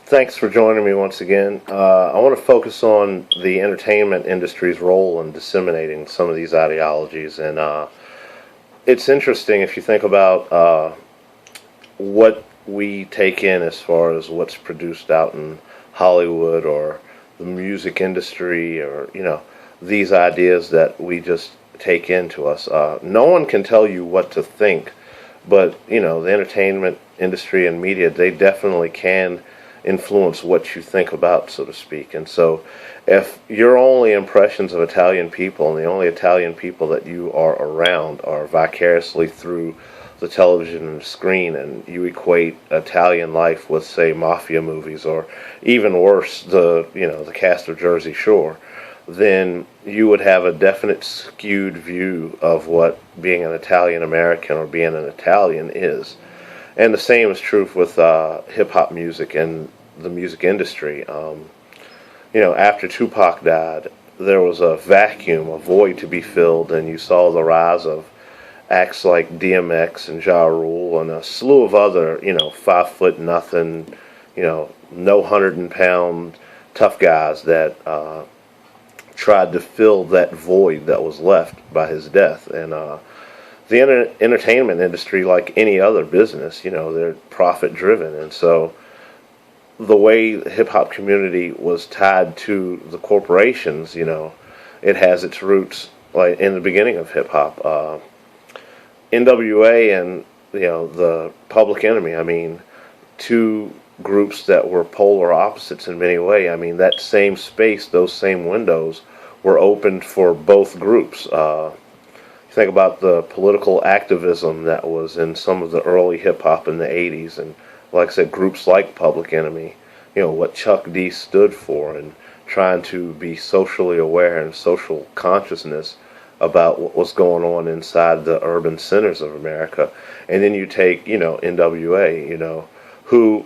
Thanks for joining me once again. I want to focus on the entertainment industry's role in disseminating some of these ideologies. And it's interesting if you think about what we take in as far as what's produced out in Hollywood or the music industry or, these ideas that we just take into us. No one can tell you what to think, but, the entertainment industry and media, they definitely can influence what you think about, so to speak. And so if your only impressions of Italian people and the only Italian people that you are around are vicariously through the television and screen, and you equate Italian life with, say, mafia movies, or even worse, the cast of Jersey Shore, then you would have a definite skewed view of what being an Italian American or being an Italian is. And the same is true with hip hop music and the music industry. After Tupac died, there was a vacuum, a void to be filled, and you saw the rise of acts like DMX and Ja Rule and a slew of other, 5 foot nothing, no 100-pound tough guys that tried to fill that void that was left by his death. And the entertainment industry, like any other business, they're profit driven. And so the way the hip hop community was tied to the corporations, it has its roots like in the beginning of hip hop. NWA and, the Public Enemy, two groups that were polar opposites in many ways. That same space, those same windows were opened for both groups. Think about the political activism that was in some of the early hip hop in the 80s, and like I said, groups like Public Enemy, what Chuck D stood for, and trying to be socially aware and social consciousness about what was going on inside the urban centers of America. And then you take, NWA, who,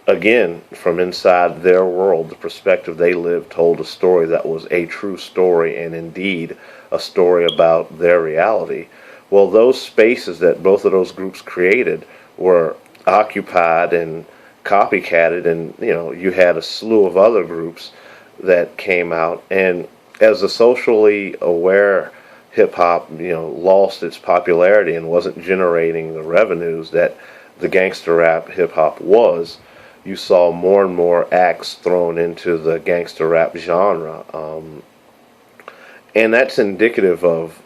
again, from inside their world, the perspective they lived, told a story that was a true story and indeed a story about their reality. Well, those spaces that both of those groups created were occupied and copycatted, and you had a slew of other groups that came out, and as the socially aware hip hop lost its popularity and wasn't generating the revenues that the gangster rap hip hop was, you saw more and more acts thrown into the gangster rap genre. And that's indicative of,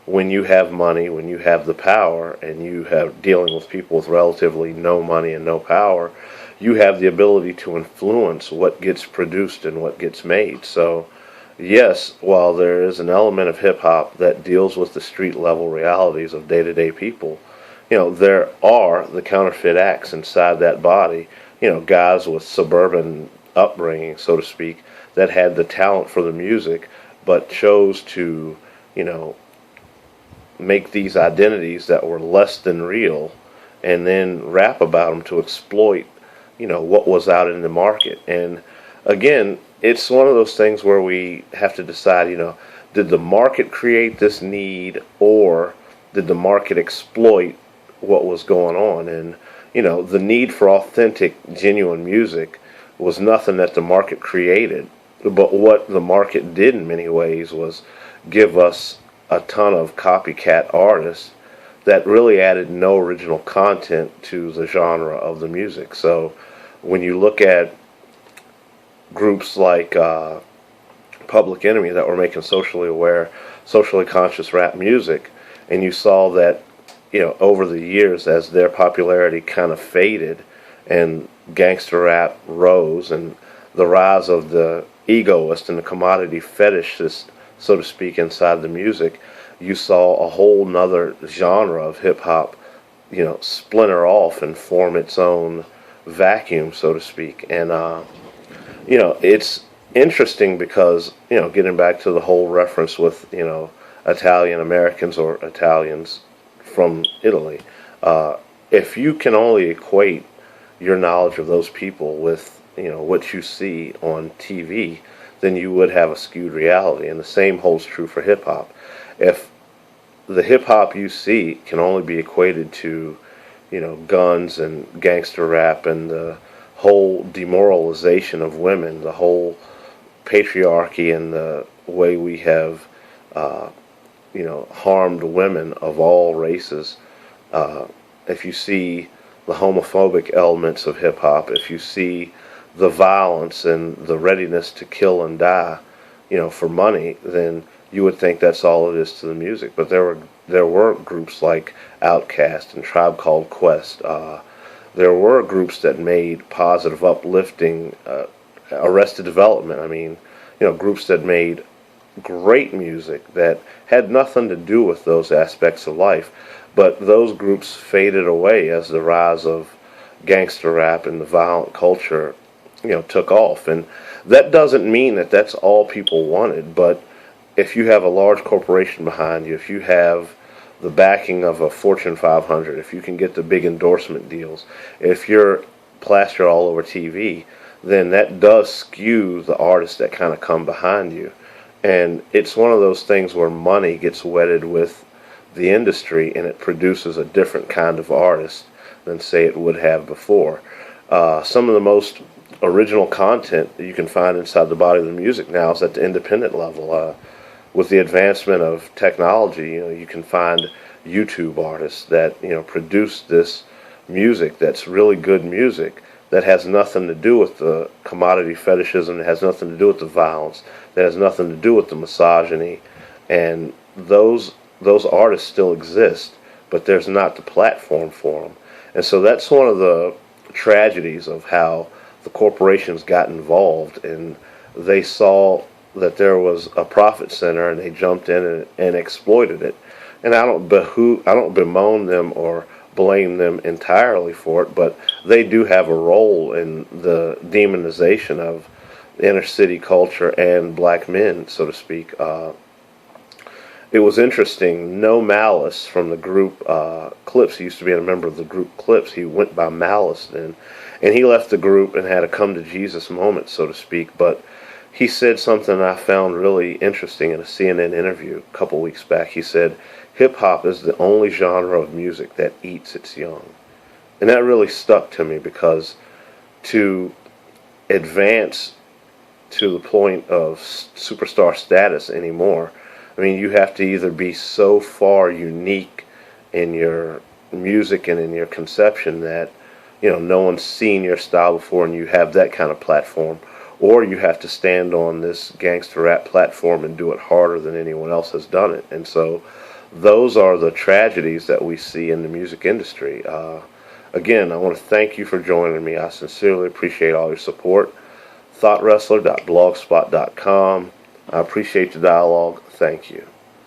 when you have money, when you have the power, and you have dealing with people with relatively no money and no power, you have the ability to influence what gets produced and what gets made. So, yes, while there is an element of hip-hop that deals with the street-level realities of day-to-day people, there are the counterfeit acts inside that body, guys with suburban upbringing, so to speak, that had the talent for the music, but chose to, make these identities that were less than real and then rap about them to exploit, what was out in the market. And again, it's one of those things where we have to decide, did the market create this need, or did the market exploit what was going on? And, the need for authentic, genuine music was nothing that the market created. But what the market did in many ways was give us a ton of copycat artists that really added no original content to the genre of the music. So when you look at groups like Public Enemy that were making socially aware, socially conscious rap music, and you saw that, over the years as their popularity kind of faded and gangster rap rose, and the rise of the egoist and the commodity fetishist, so to speak, inside the music, you saw a whole nother genre of hip-hop, splinter off and form its own vacuum, so to speak. And, it's interesting because, getting back to the whole reference with, Italian Americans or Italians from Italy, if you can only equate your knowledge of those people with, what you see on TV, then you would have a skewed reality. And the same holds true for hip-hop. If the hip-hop you see can only be equated to, guns and gangster rap and the whole demoralization of women, the whole patriarchy, and the way we have, uh, harmed women of all races. Uh, if you see the homophobic elements of hip hop, if you see the violence and the readiness to kill and die, for money, then you would think that's all it is to the music. But there were groups like Outkast and Tribe Called Quest. There were groups that made positive, uplifting, Arrested Development. I mean, groups that made great music that had nothing to do with those aspects of life. But those groups faded away as the rise of gangster rap and the violent culture, took off. And that doesn't mean that that's all people wanted. But if you have a large corporation behind you, if you have the backing of a Fortune 500, if you can get the big endorsement deals, if you're plastered all over TV, then that does skew the artists that kind of come behind you. And it's one of those things where money gets wedded with the industry and it produces a different kind of artist than, say, it would have before. Some of the most original content that you can find inside the body of the music now is at the independent level. With the advancement of technology, you can find YouTube artists that produce this music that's really good music that has nothing to do with the commodity fetishism, that has nothing to do with the violence, that has nothing to do with the misogyny, and those artists still exist, but there's not the platform for them. And so that's one of the tragedies of how the corporations got involved, and they saw that there was a profit center, and they jumped in and exploited it. And I don't bemoan them or blame them entirely for it, but they do have a role in the demonization of inner city culture and black men, so to speak. It was interesting. No Malice from the group Clips, he used to be a member of the group Clips. He went by Malice then, and he left the group and had a come to Jesus moment, so to speak. But he said something I found really interesting in a CNN interview a couple weeks back. He said, hip-hop is the only genre of music that eats its young. And that really stuck to me, because to advance to the point of superstar status anymore, I mean, you have to either be so far unique in your music and in your conception that, no one's seen your style before and you have that kind of platform, or you have to stand on this gangster rap platform and do it harder than anyone else has done it. And so those are the tragedies that we see in the music industry. Again, I want to thank you for joining me. I sincerely appreciate all your support. ThoughtWrestler.blogspot.com. I appreciate the dialogue. Thank you.